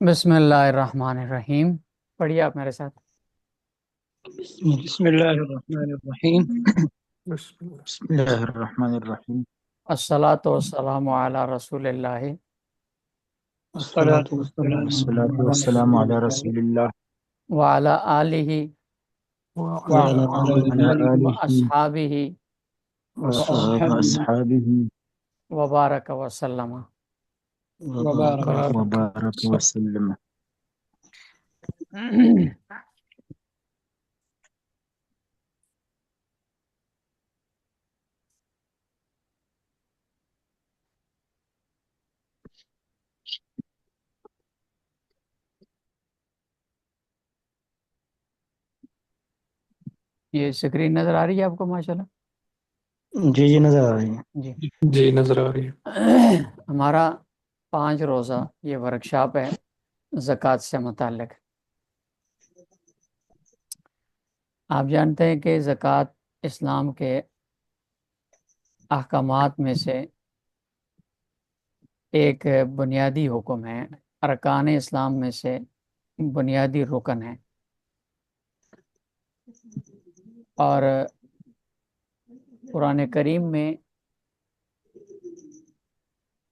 بسم اللہ الرحمن الرحیم. پڑھیے آپ میرے ساتھ. بسم اللہ الرحمن الرحیم بسم اللہ الرحمن الرحیم الصلاۃ والسلام علی رسول اللہ والصلاة والسلام والصلاة والسلام علی رسول اللہ وعلی آلہ وعلى وعلی آله آلہ واصحابہ وأصحابه وأصحابہ وبارک وسلم. وبارك وبارک وسلم. یہ اسکرین نظر آ رہی ہے آپ کو؟ ماشاءاللہ جی نظر آ رہی ہے. جی. جی نظر آ رہی ہے. ہمارا 5 روزہ یہ ورکشاپ ہے زکوٰۃ سے متعلق. آپ جانتے ہیں کہ زکوٰۃ اسلام کے احکامات میں سے ایک بنیادی حکم ہے، ارکان اسلام میں سے بنیادی رکن ہے، اور قرآن کریم میں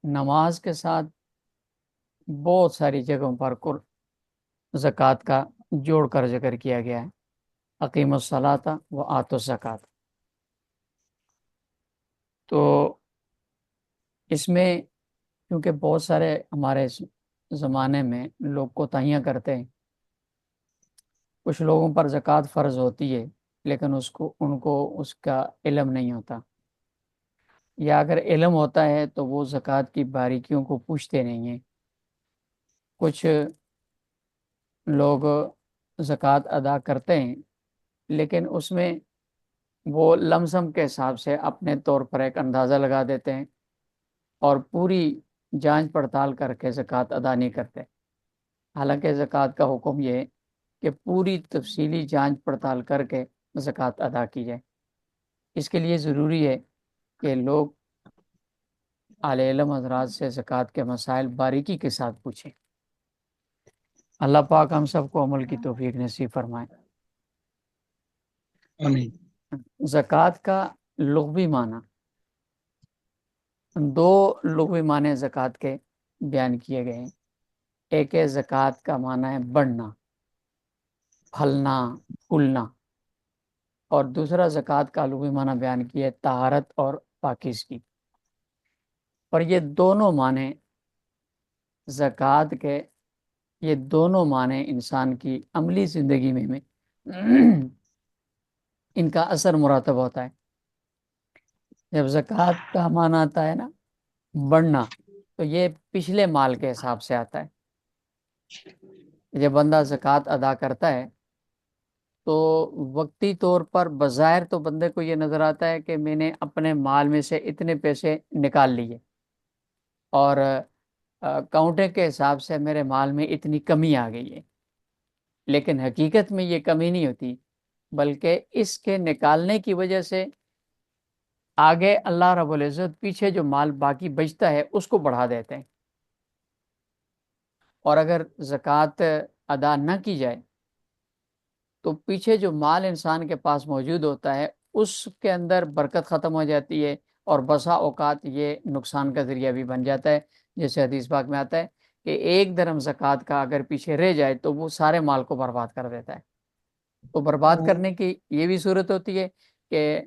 نماز کے ساتھ بہت ساری جگہوں پر زکوٰۃ کا جوڑ کر ذکر کیا گیا ہے. اقیم الصلاۃ و آتوا الزکوٰۃ. تو اس میں کیونکہ بہت سارے ہمارے زمانے میں لوگ کوتاہیاں کرتے ہیں، کچھ لوگوں پر زکوٰۃ فرض ہوتی ہے لیکن ان کو اس کا علم نہیں ہوتا، یا اگر علم ہوتا ہے تو وہ زکوٰۃ کی باریکیوں کو پوچھتے نہیں ہیں. کچھ لوگ زکوٰۃ ادا کرتے ہیں لیکن اس میں وہ لمسم کے حساب سے اپنے طور پر ایک اندازہ لگا دیتے ہیں اور پوری جانچ پڑتال کر کے زکوٰۃ ادا نہیں کرتے. حالانکہ زکوٰۃ کا حکم یہ ہے کہ پوری تفصیلی جانچ پڑتال کر کے زکوٰۃ ادا کی جائے. اس کے لیے ضروری ہے کہ لوگ اہل علم حضرات سے زکوٰۃ کے مسائل باریکی کے ساتھ پوچھیں. اللہ پاک ہم سب کو عمل کی توفیق نصیب فرمائے. آمین. زکوٰۃ کا لغوی معنی، 2 لغوی معنی زکوٰۃ کے بیان کیے گئے ہیں. ایک ہے زکوٰۃ کا معنی ہے بڑھنا، پھلنا، پھولنا، اور دوسرا زکوٰۃ کا لغوی معنی بیان کیا ہے طہارت اور پاکیزگی. اور یہ دونوں معنی زکوٰۃ کے، یہ دونوں معنی انسان کی عملی زندگی میں ان کا اثر مراتب ہوتا ہے. جب زکوٰۃ کا معنی آتا ہے نا بڑھنا، تو یہ پچھلے مال کے حساب سے آتا ہے. جب بندہ زکوٰۃ ادا کرتا ہے تو وقتی طور پر بظاہر تو بندے کو یہ نظر آتا ہے کہ میں نے اپنے مال میں سے اتنے پیسے نکال لیے اور کاؤنٹے کے حساب سے میرے مال میں اتنی کمی آ گئی ہے، لیکن حقیقت میں یہ کمی نہیں ہوتی، بلکہ اس کے نکالنے کی وجہ سے آگے اللہ رب العزت پیچھے جو مال باقی بچتا ہے اس کو بڑھا دیتے ہیں. اور اگر زکوٰۃ ادا نہ کی جائے تو پیچھے جو مال انسان کے پاس موجود ہوتا ہے اس کے اندر برکت ختم ہو جاتی ہے، اور بسا اوقات یہ نقصان کا ذریعہ بھی بن جاتا ہے. جیسے حدیث پاک میں آتا ہے کہ 1 درہم زکوٰۃ کا اگر پیچھے رہ جائے تو وہ سارے مال کو برباد کر دیتا ہے. تو برباد کرنے کی یہ بھی صورت ہوتی ہے کہ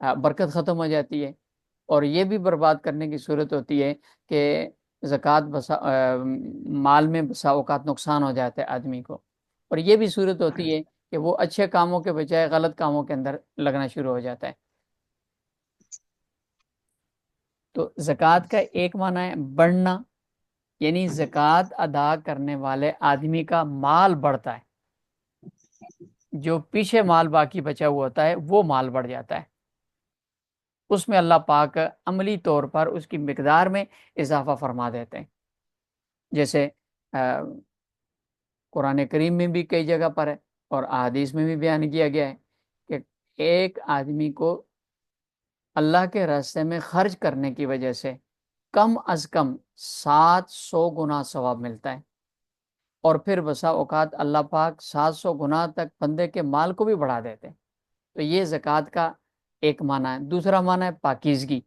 برکت ختم ہو جاتی ہے، اور یہ بھی برباد کرنے کی صورت ہوتی ہے کہ زکوٰۃ مال میں بسا اوقات نقصان ہو جاتا ہے آدمی کو. اور یہ بھی صورت ہوتی ہے کہ وہ اچھے کاموں کے بجائے غلط کاموں کے اندر لگنا شروع ہو جاتا ہے. تو زکوٰۃ کا ایک معنی ہے بڑھنا، یعنی زکوٰۃ ادا کرنے والے آدمی کا مال بڑھتا ہے، جو پیچھے مال باقی بچا ہوا ہوتا ہے وہ مال بڑھ جاتا ہے. اس میں اللہ پاک عملی طور پر اس کی مقدار میں اضافہ فرما دیتے ہیں. جیسے قرآن کریم میں بھی کئی جگہ پر ہے اور احادیث میں بھی بیان کیا گیا ہے کہ ایک آدمی کو اللہ کے راستے میں خرچ کرنے کی وجہ سے کم از کم 700 گنا ثواب ملتا ہے. اور پھر بسا اوقات اللہ پاک 700 گنا تک بندے کے مال کو بھی بڑھا دیتے ہیں۔ تو یہ زکوٰۃ کا ایک معنی ہے۔ دوسرا معنی ہے پاکیزگی۔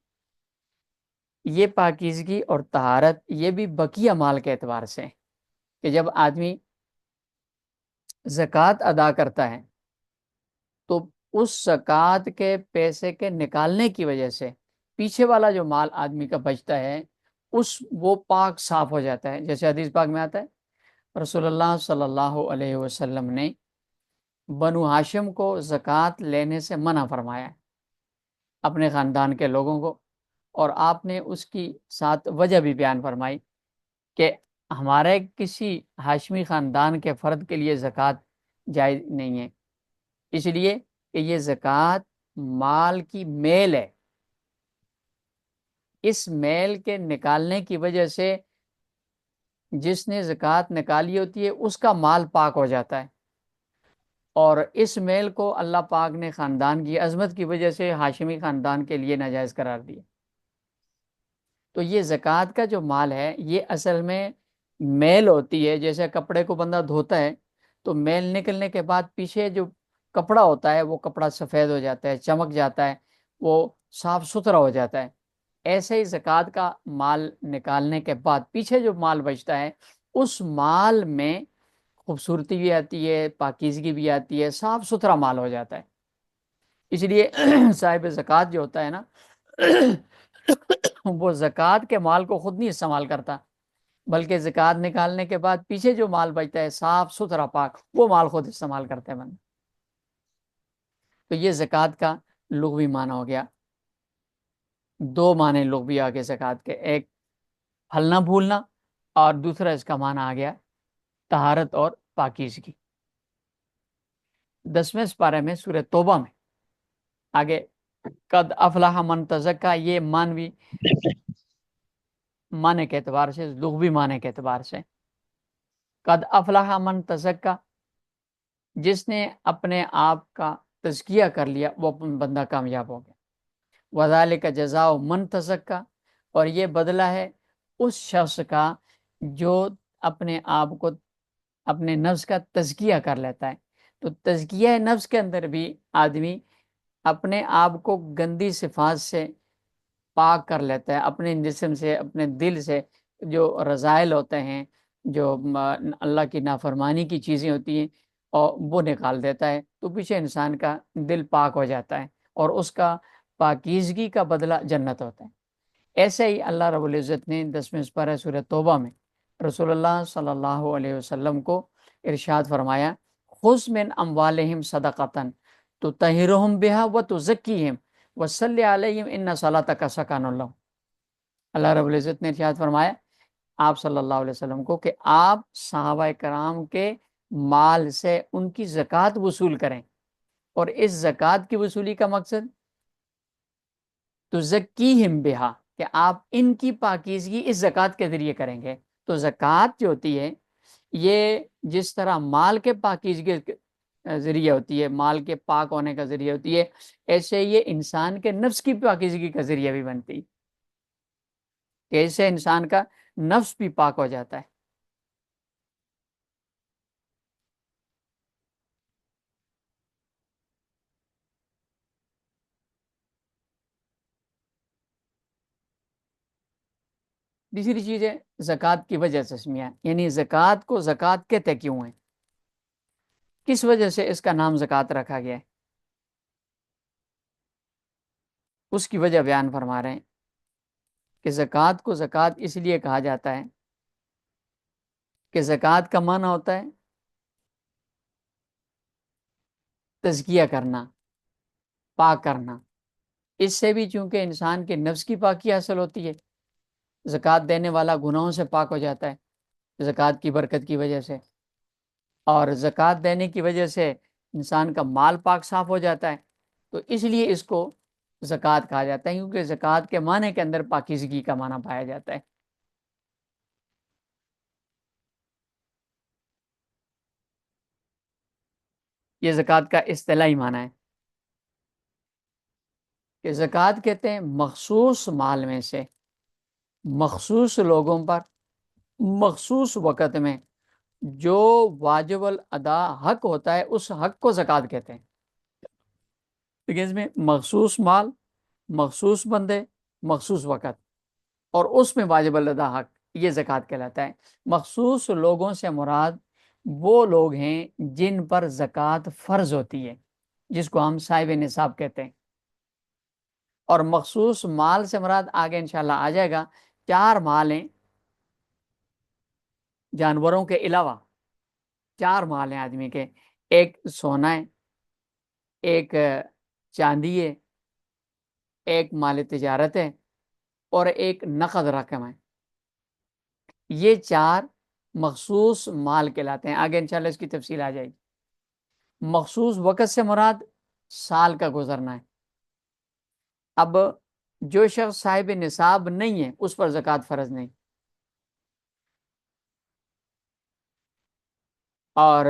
یہ پاکیزگی اور طہارت یہ بھی بقیہ مال کے اعتبار سے ہے کہ جب آدمی زکوٰۃ ادا کرتا ہے تو اس زکوٰۃ کے پیسے کے نکالنے کی وجہ سے پیچھے والا جو مال آدمی کا بچتا ہے وہ پاک صاف ہو جاتا ہے۔ جیسے حدیث پاک میں آتا ہے رسول اللہ صلی اللہ علیہ وسلم نے بنو ہاشم کو زکوٰۃ لینے سے منع فرمایا اپنے خاندان کے لوگوں کو، اور آپ نے اس کی ساتھ وجہ بھی بیان فرمائی کہ ہمارے کسی ہاشمی خاندان کے فرد کے لیے زکوٰۃ جائز نہیں ہے، اس لیے کہ یہ زکوٰۃ مال کی میل ہے، اس میل کے نکالنے کی وجہ سے جس نے زکوٰۃ نکالی ہوتی ہے اس کا مال پاک ہو جاتا ہے، اور اس میل کو اللہ پاک نے خاندان کی عظمت کی وجہ سے ہاشمی خاندان کے لیے ناجائز قرار دیا۔ تو یہ زکوٰۃ کا جو مال ہے یہ اصل میں میل ہوتی ہے، جیسے کپڑے کو بندہ دھوتا ہے تو میل نکلنے کے بعد پیچھے جو کپڑا ہوتا ہے وہ کپڑا سفید ہو جاتا ہے، چمک جاتا ہے، وہ صاف ستھرا ہو جاتا ہے۔ ایسے ہی زکوٰۃ کا مال نکالنے کے بعد پیچھے جو مال بچتا ہے اس مال میں خوبصورتی بھی آتی ہے، پاکیزگی بھی آتی ہے، صاف ستھرا مال ہو جاتا ہے۔ اس لیے صاحب زکوٰۃ جو ہوتا ہے نا وہ زکوٰۃ کے مال کو خود نہیں استعمال کرتا، بلکہ زکوٰۃ نکالنے کے بعد پیچھے جو مال بچتا ہے صاف ستھرا پاک، وہ مال خود استعمال کرتے ہیں بندے۔ تو یہ زکوٰۃ کا لغوی معنی ہو گیا۔ دو معنی لغوی آگے زکوٰۃ کے، ایک پھلنا پھولنا، اور دوسرا اس کا معنی آ گیا طہارت اور پاکیزگی۔ 10ویں سپارے میں سورہ توبہ میں آگے قد افلح من تزکا، یہ معنوی معنی کے اعتبار سے، لغوی معنی کے اعتبار سے، قد افلح من تزکا، جس نے اپنے آپ کا تزکیہ کر لیا وہ بندہ کامیاب ہو گیا۔ وذالک جزاء من تزکا، اور یہ بدلہ ہے اس شخص کا جو اپنے آپ کو، اپنے نفس کا تزکیہ کر لیتا ہے۔ تو تزکیہ نفس کے اندر بھی آدمی اپنے آپ کو گندی صفات سے پاک کر لیتا ہے، اپنے جسم سے، اپنے دل سے جو رذائل ہوتے ہیں، جو اللہ کی نافرمانی کی چیزیں ہوتی ہیں، اور وہ نکال دیتا ہے، تو پیچھے انسان کا دل پاک ہو جاتا ہے، اور اس کا پاکیزگی کا بدلہ جنت ہوتا ہے۔ ایسے ہی اللہ رب العزت نے 10ویں سپارہ سورہ توبہ میں رسول اللہ صلی اللہ علیہ وسلم کو ارشاد فرمایا خذ من اموالہم صدقۃ تطہرہم بہا وتزکیہم وصلی علیہم ان صلاتک سکن لہم۔ اللہ رب العزت نے ارشاد فرمایا آپ صلی اللہ علیہ وسلم کو کہ آپ صحابہ کرام کے مال سے ان کی زکوٰۃ وصول کریں، اور اس زکوٰۃ کی وصولی کا مقصد تزکیہم بہا، کہ آپ ان کی پاکیزگی اس زکوٰۃ کے ذریعے کریں گے۔ تو زکوٰۃ جو ہوتی ہے یہ جس طرح مال کے پاکیزگی کے ذریعے ہوتی ہے، مال کے پاک ہونے کا ذریعہ ہوتی ہے، ایسے یہ انسان کے نفس کی پاکیزگی کا ذریعہ بھی بنتی ہے، کہ اس سے انسان کا نفس بھی پاک ہو جاتا ہے۔ تیسری چیز ہے زکوٰۃ کی وجہ تسمیہ، یعنی زکوٰۃ کو زکوٰۃ کہتے کیوں ہیں، کس وجہ سے اس کا نام زکوٰۃ رکھا گیا ہے، اس کی وجہ بیان فرما رہے ہیں کہ زکوٰۃ کو زکوٰۃ اس لیے کہا جاتا ہے کہ زکوٰۃ کا معنی ہوتا ہے تزکیہ کرنا، پاک کرنا۔ اس سے بھی چونکہ انسان کے نفس کی پاکی حاصل ہوتی ہے، زکوٰۃ دینے والا گناہوں سے پاک ہو جاتا ہے زکوٰۃ کی برکت کی وجہ سے، اور زکوٰۃ دینے کی وجہ سے انسان کا مال پاک صاف ہو جاتا ہے۔ تو اس لیے اس کو زکوٰۃ کہا جاتا ہے، کیونکہ زکوٰۃ کے معنی کے اندر پاکیزگی کا معنی پایا جاتا ہے۔ یہ زکوٰۃ کا اصطلاحی معنی ہے کہ زکوٰۃ کہتے ہیں مخصوص مال میں سے مخصوص لوگوں پر مخصوص وقت میں جو واجب الادا حق ہوتا ہے اس حق کو زکوٰۃ کہتے ہیں. لیکن اس میں مخصوص مال، مخصوص بندے، مخصوص وقت، اور اس میں واجب الادا حق، یہ زکوٰۃ کہلاتا ہے. مخصوص لوگوں سے مراد وہ لوگ ہیں جن پر زکوٰۃ فرض ہوتی ہے، جس کو ہم صاحب نصاب کہتے ہیں. اور مخصوص مال سے مراد آگے انشاءاللہ آ جائے گا، 4 مال ہیں جانوروں کے علاوہ. 4 مال ہیں آدمی کے، ایک سونا ہے، ایک چاندی ہے، ایک مال تجارت ہے، اور ایک نقد رقم ہے. یہ 4 مخصوص مال کہلاتے ہیں. آگے انشاءاللہ اس کی تفصیل آ جائے گی. مخصوص وقت سے مراد سال کا گزرنا ہے. اب جو شخص صاحب نصاب نہیں ہے اس پر زکوٰۃ فرض نہیں، اور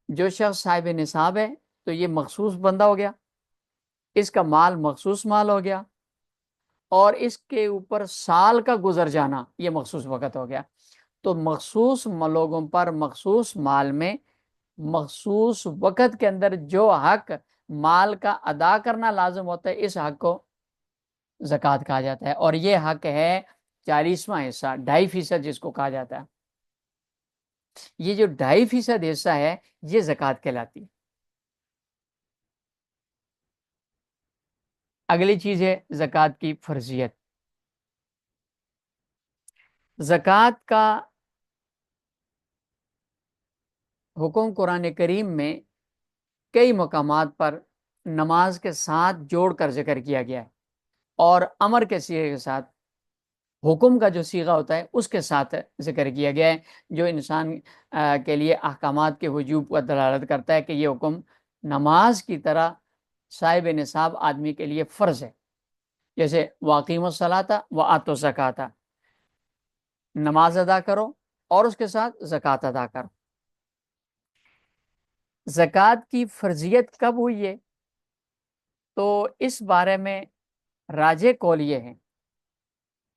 جو شخص صاحب نصاب ہے تو یہ مخصوص بندہ ہو گیا، اس کا مال مخصوص مال ہو گیا، اور اس کے اوپر سال کا گزر جانا یہ مخصوص وقت ہو گیا. تو مخصوص لوگوں پر مخصوص مال میں مخصوص وقت کے اندر جو حق مال کا ادا کرنا لازم ہوتا ہے اس حق کو زکوٰۃ کہا جاتا ہے. اور یہ حق ہے 40واں حصہ، 2.5% جس کو کہا جاتا ہے. یہ جو 2.5% حصہ ہے یہ زکوٰۃ کہلاتی ہے. اگلی چیز ہے زکوٰۃ کی فرضیت. زکوٰۃ کا حکم قرآن کریم میں کئی مقامات پر نماز کے ساتھ جوڑ کر ذکر کیا گیا ہے، اور امر کے صیغے کے ساتھ، حکم کا جو صیغہ ہوتا ہے اس کے ساتھ ذکر کیا گیا ہے، جو انسان کے لیے احکامات کے وجوب کا دلالت کرتا ہے کہ یہ حکم نماز کی طرح صاحب نصاب آدمی کے لیے فرض ہے. جیسے واقیموا الصلاۃ وآتوا الزکاۃ، نماز ادا کرو اور اس کے ساتھ زکوٰۃ ادا کرو. زکوٰۃ کی فرضیت کب ہوئی ہے؟ تو اس بارے میں راجح قول یہ ہے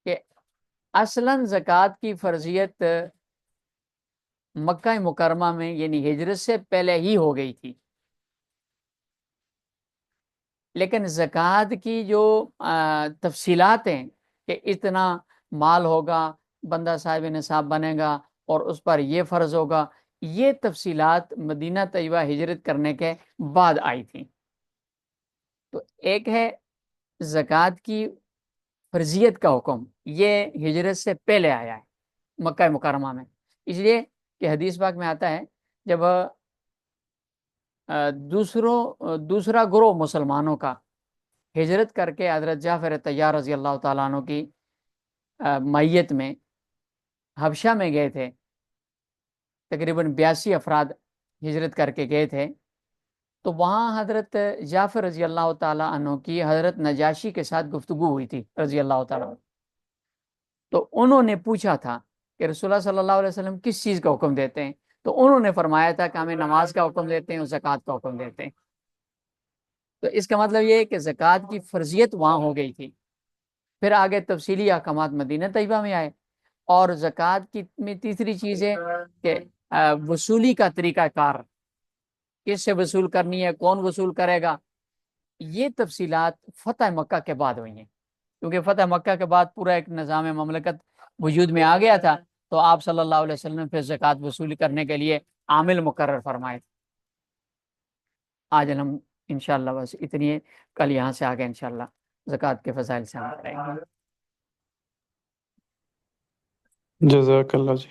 کہ اصلاً زکوٰۃ کی فرضیت مکہ مکرمہ میں یعنی ہجرت سے پہلے ہی ہو گئی تھی، لیکن زکوٰۃ کی جو تفصیلات ہیں کہ اتنا مال ہوگا، بندہ صاحب نصاب بنے گا اور اس پر یہ فرض ہوگا، یہ تفصیلات مدینہ طیبہ ہجرت کرنے کے بعد آئی تھی. تو ایک ہے زکوٰۃ کی فرضیت کا حکم، یہ ہجرت سے پہلے آیا ہے مکہ مکرمہ میں، اس لیے کہ حدیث پاک میں آتا ہے جب دوسرا گروہ مسلمانوں کا ہجرت کر کے حضرت جعفر طیار رضی اللہ تعالیٰ عنہ کی معیت میں حبشہ میں گئے تھے، تقریباً 82 افراد ہجرت کر کے گئے تھے، تو وہاں حضرت جعفر رضی اللہ تعالیٰ عنہ کی حضرت نجاشی کے ساتھ گفتگو ہوئی تھی رضی اللہ تعالیٰ عنہ. تو انہوں نے پوچھا تھا کہ رسول اللہ صلی اللہ علیہ وسلم کس چیز کا حکم دیتے ہیں؟ تو انہوں نے فرمایا تھا کہ ہمیں نماز کا حکم دیتے ہیں اور زکوٰۃ کا حکم دیتے ہیں. تو اس کا مطلب یہ ہے کہ زکوٰۃ کی فرضیت وہاں ہو گئی تھی. پھر آگے تفصیلی احکامات مدینہ طیبہ میں آئے. اور زکوٰۃ کی میں تیسری چیز ہے کہ وصولی کا طریقہ کار، کس سے وصول کرنی ہے، کون وصول کرے گا، یہ تفصیلات فتح مکہ کے بعد ہوئی ہیں. کیونکہ فتح مکہ کے بعد پورا ایک نظام مملکت وجود میں آ گیا تھا، تو آپ صلی اللہ علیہ وسلم نے پھر زکوٰۃ وصولی کرنے کے لیے عامل مقرر فرمائے. آج ہم انشاءاللہ بس اتنی ہے، کل یہاں سے آگے انشاءاللہ زکوٰۃ کے فضائل سے ہم کریں گے. جزاک اللہ جی.